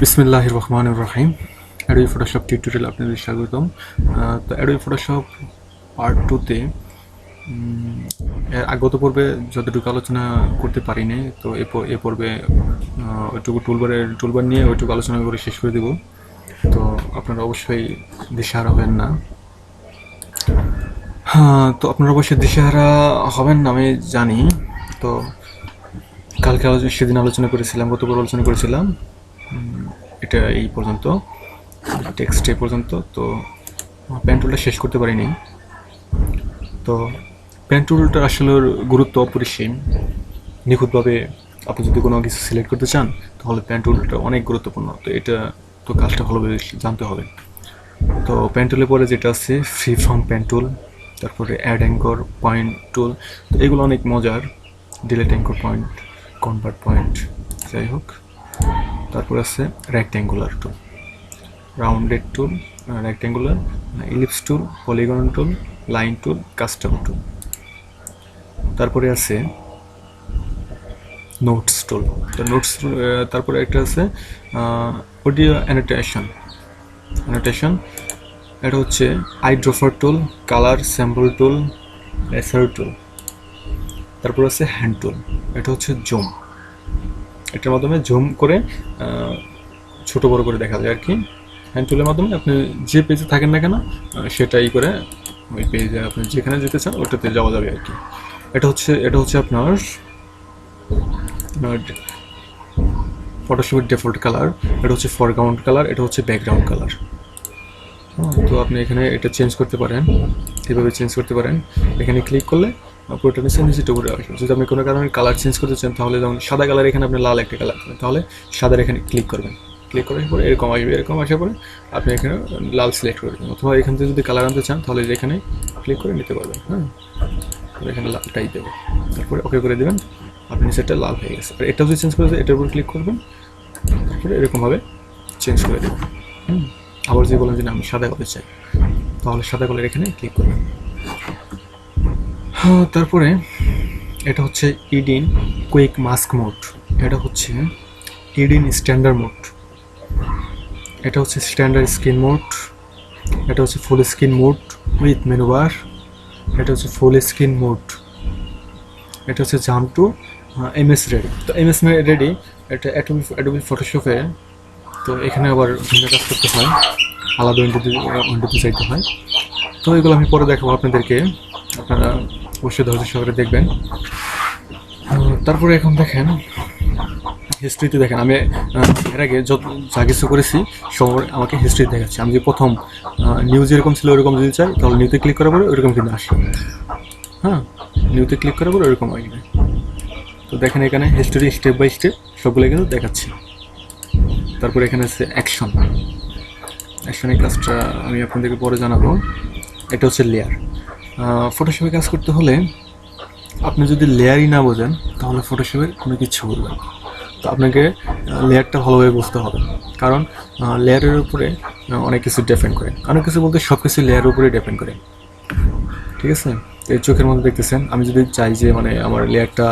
বিসমিল্লাহির রহমানির রহিম। Adobe Photoshop tutorial আপনাদের স্বাগতম। তো অ্যাডোবি ফটোশপ পার্ট 2-তে এর আগত পর্বে যতটুকু আলোচনা করতে পারিনি, তো এ পর্বে ওইটুকু টুলবার নিয়ে ওইটুকু আলোচনা করে শেষ করে দেব। তো আপনারা অবশ্যই দিশেহারা হবেন না। হ্যাঁ, তো আপনারা অবশ্যই দিশেহারা হবেন না আমি জানি। তো কালকে সেদিন আলোচনা করেছিলাম, গতবার আলোচনা করেছিলাম এটা এই পর্যন্ত, টেক্সট এই পর্যন্ত। তো পেন টুলটা শেষ করতে পারিনি। তো পেন টুলটার আসলে গুরুত্ব অপরিসীম। নিখুঁতভাবে আপনি যদি কোনো কিছু সিলেক্ট করতে চান তাহলে পেন টুলটা অনেক গুরুত্বপূর্ণ। তো এটা তো কাজটা ভালোভাবে জানতে হবে। তো পেন টুলের পরে যেটা আছে ফ্রি ফর্ম পেন টুল, তারপরে অ্যাড অ্যাঙ্কর, পয়েন্ট টুল, তো এগুলো অনেক মজার। Delete anchor point, convert point, যাই হোক। তারপর আছে rectangular tool, rounded tool, rectangular, ellipse tool, polygon tool, line tool, custom tool. তারপরে আছে নোটস টুল। তো নোটস, তারপরে একটা আছে অডিও অ্যানোটেশন। এটা হচ্ছে আইড্রোফার টুল, কালার স্যাম্পল টুল, রেসার টুল। তারপর আছে হ্যান্ড টুল, এটা হচ্ছে জুম। এটার মাধ্যমে জুম করে ছোট বড় করে দেখা যায় আর কি। হ্যান্ড টুলের মাধ্যমে আপনি যে পেজে থাকেন না কেন সেটাই করে ওই পেজে আপনি যেখানে যেতে চান ওটাতে যাওয়া যাবে আর কি। এটা হচ্ছে আপনার ফটোশপের ডিফল্ট কালার। এটা হচ্ছে ফরগ্রাউন্ড কালার, এটা হচ্ছে ব্যাকগ্রাউন্ড কালার। তো আপনি এখানে এটা চেঞ্জ করতে পারেন, এভাবে চেঞ্জ করতে পারেন। এখানে ক্লিক করলে পুরোটা নিচে উপরে আসবে। যদি আপনি কোনো কারণে কালার চেঞ্জ করতে চান তাহলে যেমন সাদা কালার, এখানে আপনি লাল একটা কালার করবেন, তাহলে সাদার এখানে ক্লিক করবেন। ক্লিক করার পরে এরকম আসবে, এরকম আসার পরে আপনি এখানে লাল সিলেক্ট করে দেবেন। অথবা এখান থেকে যদি কালার আনতে চান তাহলে এখানে ক্লিক করে নিতে পারবেন। হ্যাঁ, এখানে লালটাই দেবো, তারপরে ওকে করে দেবেন। আপনি সেটা লাল হয়ে গেছে। আর এটা যদি চেঞ্জ করে এটার উপর ক্লিক করবেন, তারপরে এরকমভাবে চেঞ্জ করে দেবেন। আবার যদি বলেন যে না আমি সাদা কালার চাই, তাহলে সাদা কালার এখানে ক্লিক করবেন। তারপরে এটা হচ্ছে ইডিন কুইক মাস্ক মোড, এটা হচ্ছে ইডিন স্ট্যান্ডার্ড মোড, এটা হচ্ছে স্ট্যান্ডার্ড স্ক্রিন মোড, এটা হচ্ছে full screen mode with menu bar, এটা হচ্ছে ফুল স্ক্রিন মোড, এটা হচ্ছে জাম্প টু এমএস রেডি। তো এমএস রেডি এটা অ্যাডোবি ফটোশপে। তো এখানে আবার ভিন্ন কাজ করতে হয়, আলাদা উইন্ডোতে চাইতে হয়। তো এগুলো আমি পরে দেখাবো আপনাদেরকে, আপনারা অবশ্যই ধৈর্য সহকারে দেখবেন। তারপরে এখন দেখেন হিস্ট্রিতে দেখেন, আমি এর আগে যা কিছু করেছি সব আমাকে হিস্ট্রি দেখাচ্ছে। আমি যে প্রথম নিউ যেরকম ছিল ওরকম যদি চাই তাহলে নিউতে ক্লিক করার পরে ওইরকম কিন্তু আসে। হ্যাঁ, নিউতে ক্লিক করার পরে ওইরকম আসবে। তো দেখেন এখানে হিস্ট্রি স্টেপ বাই স্টেপ সবগুলো কিন্তু দেখাচ্ছি। তারপরে এখানে আছে অ্যাকশনের কাজটা আমি আপনাদেরকে পরে জানাবো। এটা হচ্ছে লেয়ার। ফটোশপে কাজ করতে হলে আপনি যদি লেয়ারই না বোঝেন তাহলে ফটোশপের কোনো কিছু বলবেন। তো আপনাকে লেয়ারটা ভালোভাবে বুঝতে হবে, কারণ লেয়ারের উপরে অনেক কিছু ডিপেন্ড করে। অনেক কিছু বলতে সব কিছু লেয়ারের উপরে ডিপেন্ড করে, ঠিক আছে? এই চোখের মধ্যে দেখতেছেন, আমি যদি চাই যে মানে আমার লেয়ারটা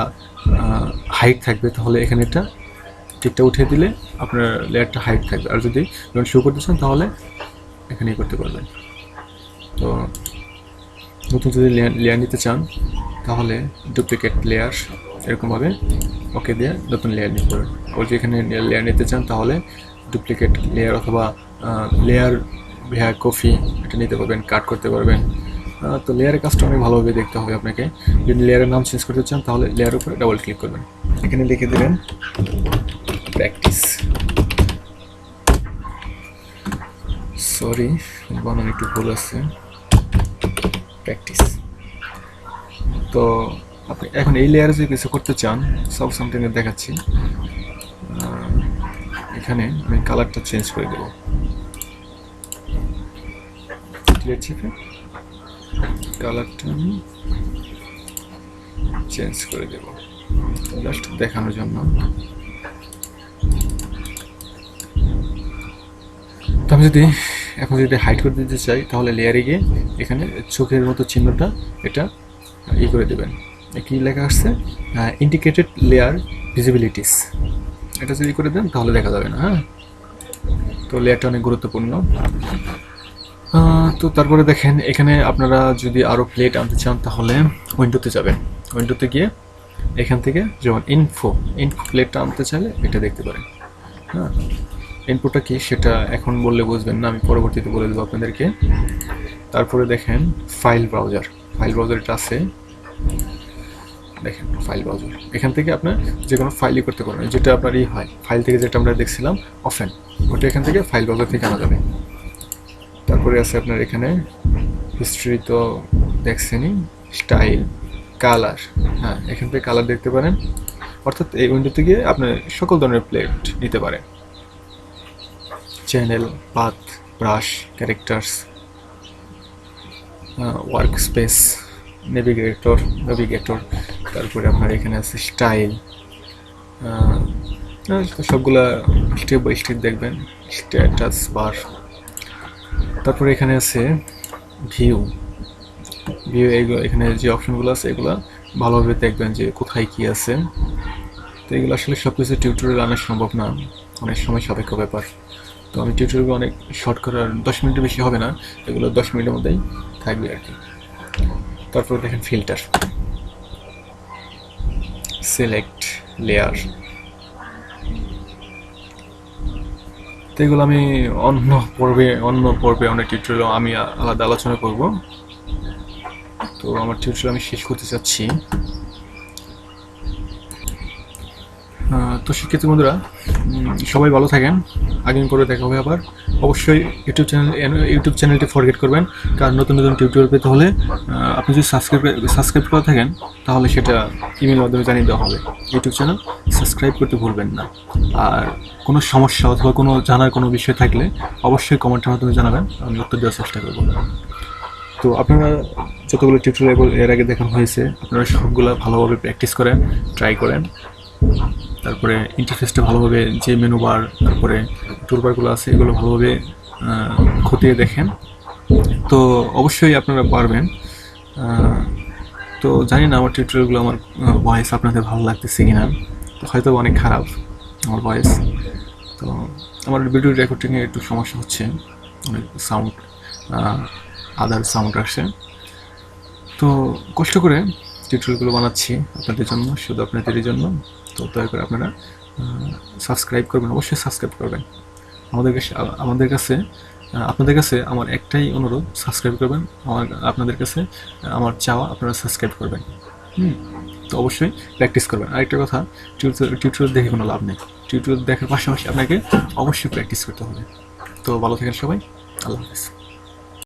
হাইট থাকবে তাহলে এখানে একটা টিকটা উঠিয়ে দিলে আপনার লেয়ারটা হাইট থাকবে। আর যদি যখন শো করতে চান তাহলে এখানেই করতে পারবেন। তো নতুন যদি লেয়ার নিতে চান তাহলে ডুপ্লিকেট লেয়ার এরকমভাবে ওকে দিয়ে নতুন লেয়ার নিতে পারবেন। আবার যদি এখানে লেয়ার নিতে চান তাহলে ডুপ্লিকেট লেয়ার অথবা লেয়ার ভিয়া কপি এটা নিতে পারবেন, কাট করতে পারবেন। তো লেয়ারের কাজটা অনেক ভালোভাবে দেখতে হবে আপনাকে। যদি লেয়ারের নাম চেঞ্জ করতে চান তাহলে লেয়ার উপরে ডাবল ক্লিক করবেন, এখানে লিখে দেবেন প্র্যাকটিস। সরি, বানান একটু ভুল আছে, প্র্যাকটিস। তো আপনি এখন এই লেয়ারে যদি কিছু করতে চান সব সামথিংয়ে দেখাচ্ছি। এখানে আমি কালারটা চেঞ্জ করে দেবো, কালারটা আমি চেঞ্জ করে দেবো জাস্ট দেখানোর জন্য। তো আমি যদি এখন যদি হাইড করে দিতে চাই তাহলে লেয়ারে গিয়ে এখানে চোখের মতো চিহ্নটা এটা করে দেবেন। কি লেখা আসছে, ইন্ডিকেটেড লেয়ার ভিজিবিলিটিস, এটা যদি করে দেন তাহলে দেখা যাবে না। হ্যাঁ, তো লেয়ারটা অনেক গুরুত্বপূর্ণ। তো তারপরে দেখেন এখানে আপনারা যদি আরও প্লেট আনতে চান তাহলে উইন্ডোতে যাবেন। উইন্ডোতে গিয়ে এখান থেকে যেমন ইনফো প্লেটটা আনতে চাইলে এটা দেখতে পারেন। হ্যাঁ, ইনপুটটা কি সেটা এখন বললে বুঝবেন না, আমি পরবর্তীতে বলে দেবো আপনাদেরকে। তারপরে দেখেন ফাইল ব্রাউজার এটা আছে, দেখেন ফাইল ব্রাউজার। এখান থেকে আপনার যে কোনো ফাইলই করতে পারবেন, যেটা আপনার হয় ফাইল থেকে যেটা আমরা দেখছিলাম অফেন, ওটা এখান থেকে ফাইল ব্রাউজার থেকে আনা যাবে। তারপরে আছে আপনার এখানে হিস্ট্রি তো দেখছেনই, স্টাইল, কালার। হ্যাঁ, এখান থেকে কালার দেখতে পারেন, অর্থাৎ এই উইন্ডোতে গিয়ে আপনি সকল ধরনের প্লেট নিতে পারেন। Channel, path, brush, characters, work space, navigator. তারপরে আপনার এখানে আছে স্টাইল, সবগুলা স্টেপ বাই স্টেপ দেখবেন, স্ট্যাটাস বার। তারপরে এখানে আছে ভিউ এইগুলো, এখানে যে অপশনগুলো আছে এগুলো ভালোভাবে দেখবেন যে কোথায় কি আছে। তো এগুলো আসলে সব কিছু টিউটোরিয়াল আনা সম্ভব না, অনেক সময় সাপেক্ষ ব্যাপার। তো আমি টিউটোরিয়ালগুলো অনেক শর্ট করার 10 মিনিটের বেশি হবে না, এগুলো 10 মিনিটের মধ্যেই থাকবে আর কি। তারপরে দেখেন ফিল্টার, সিলেক্ট, লেয়ার। তো এগুলো আমি অন্য পর্বে অনেক টিউটোরিয়াল আমি আলাদা আলোচনা করব। তো আমার টিউটোরিয়াল আমি শেষ করতে চাচ্ছি। তো শিক্ষার্থী বন্ধুরা, সবাই ভালো থাকেন, আগামী পরে দেখা হবে আবার। অবশ্যই ইউটিউব চ্যানেলটি ফরগেট করবেন, কারণ নতুন নতুন টিউটোরিয়াল পেতে হলে আপনি যদি সাবস্ক্রাইব করে থাকেন তাহলে সেটা ইমেল মাধ্যমে জানিয়ে দেওয়া হবে। ইউটিউব চ্যানেল সাবস্ক্রাইব করতে ভুলবেন না। আর কোনো সমস্যা অথবা কোনো জানার কোনো বিষয় থাকলে অবশ্যই কমেন্টের মাধ্যমে জানাবেন, আমি উত্তর দেওয়ার চেষ্টা করব। তো আপনারা যতগুলো টিউটোরিয়াল এর আগে দেখানো হয়েছে আপনারা সবগুলো ভালোভাবে প্র্যাকটিস করেন, ট্রাই করেন। তারপরে ইন্টারফেসটা ভালোভাবে, যে মেনু বার তারপরে টুলবারগুলো আছে এগুলো ভালোভাবে খতিয়ে দেখেন। তো অবশ্যই আপনারা পারবেন। তো জানি না আমার টিউটোরিয়ালগুলো, আমার ভয়েস আপনাদের ভালো লাগতেছে কিনা, তো হয়তো অনেক খারাপ আমার ভয়েস। তো আমার ভিডিও রেকর্ডিংয়ে একটু সমস্যা হচ্ছে, অনেক সাউন্ড, আদার সাউন্ড আসছে। তো কষ্ট করে টিউটোরিয়ালগুলো বানাচ্ছি আপনাদের জন্য, শুধু আপনাদেরই জন্য। তো দয়া করে আপনারা সাবস্ক্রাইব করবেন, অবশ্যই সাবস্ক্রাইব করবেন। আপনাদের কাছে আমার একটাই অনুরোধ, সাবস্ক্রাইব করবেন। আপনাদের কাছে আমার চাওয়া আপনারা সাবস্ক্রাইব করবেন। তো অবশ্যই প্র্যাকটিস করবেন। আরেকটা কথা, টিউটোরিয়াল দেখে কোনো লাভ নেই, টিউটোরিয়াল দেখার পাশাপাশি আপনাকে অবশ্যই প্র্যাকটিস করতে হবে। তো ভালো থাকেন সবাই, আল্লাহ হাফেজ।